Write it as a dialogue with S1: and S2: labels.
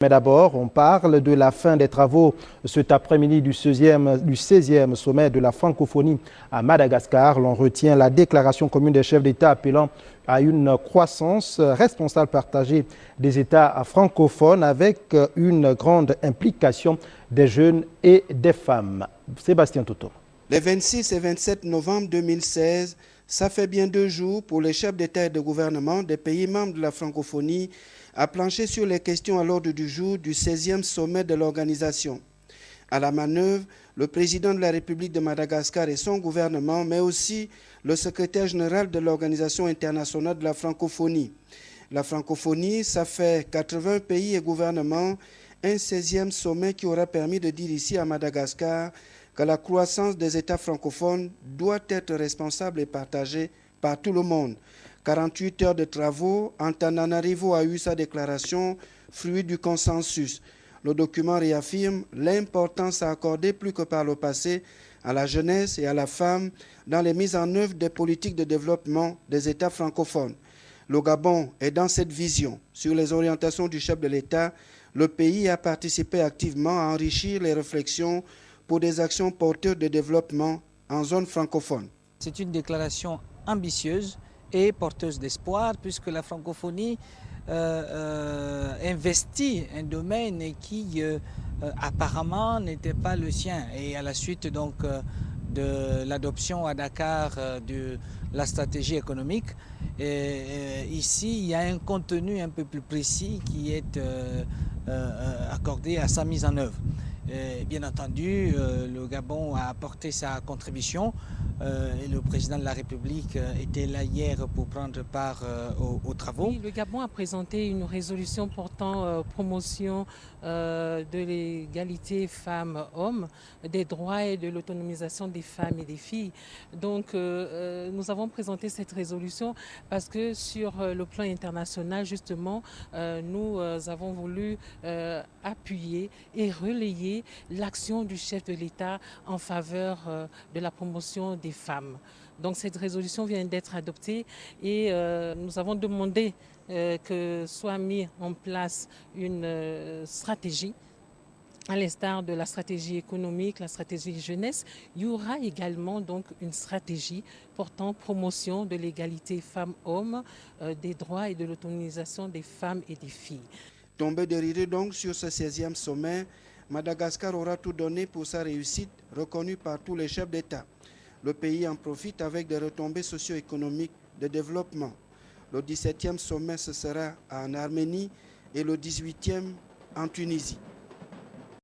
S1: Mais d'abord, on parle de la fin des travaux cet après-midi du 16e sommet de la francophonie à Madagascar. L'on retient la déclaration commune des chefs d'État appelant à une croissance responsable partagée des États francophones avec une grande implication des jeunes et des femmes. Sébastien Toto.
S2: Les 26 et 27 novembre 2016, ça fait bien 2 jours pour les chefs d'État et de gouvernement des pays membres de la francophonie à plancher sur les questions à l'ordre du jour du 16e sommet de l'organisation. À la manœuvre, le président de la République de Madagascar et son gouvernement, mais aussi le secrétaire général de l'Organisation internationale de la francophonie. La francophonie, ça fait 80 pays et gouvernements, un 16e sommet qui aura permis de dire ici à Madagascar que la croissance des États francophones doit être responsable et partagée par tout le monde. 48 heures de travaux, Antananarivo a eu sa déclaration, fruit du consensus. Le document réaffirme l'importance à accorder plus que par le passé à la jeunesse et à la femme dans les mises en œuvre des politiques de développement des États francophones. Le Gabon est dans cette vision. Sur les orientations du chef de l'État, le pays a participé activement à enrichir les réflexions pour des actions porteuses de développement en zone francophone.
S3: C'est une déclaration ambitieuse et porteuse d'espoir puisque la francophonie investit un domaine qui apparemment n'était pas le sien. Et à la suite donc de l'adoption à Dakar de la stratégie économique, ici il y a un contenu un peu plus précis qui est accordé à sa mise en œuvre. Bien entendu, le Gabon a apporté sa contribution et le président de la République était là hier pour prendre part aux travaux.
S4: Oui, le Gabon a présenté une résolution portant promotion de l'égalité femmes-hommes, des droits et de l'autonomisation des femmes et des filles. Donc nous avons présenté cette résolution parce que sur le plan international, justement, nous avons voulu appuyer et relayer l'action du chef de l'État en faveur de la promotion des femmes. Donc cette résolution vient d'être adoptée et nous avons demandé que soit mise en place une stratégie à l'instar de la stratégie économique, la stratégie jeunesse. Il y aura également donc une stratégie portant promotion de l'égalité femmes-hommes, des droits et de l'autonomisation des femmes et des filles.
S2: Tombé de rire donc sur ce 16e sommet, Madagascar aura tout donné pour sa réussite, reconnue par tous les chefs d'État. Le pays en profite avec des retombées socio-économiques de développement. Le 17e sommet, ce sera en Arménie et le 18e en Tunisie.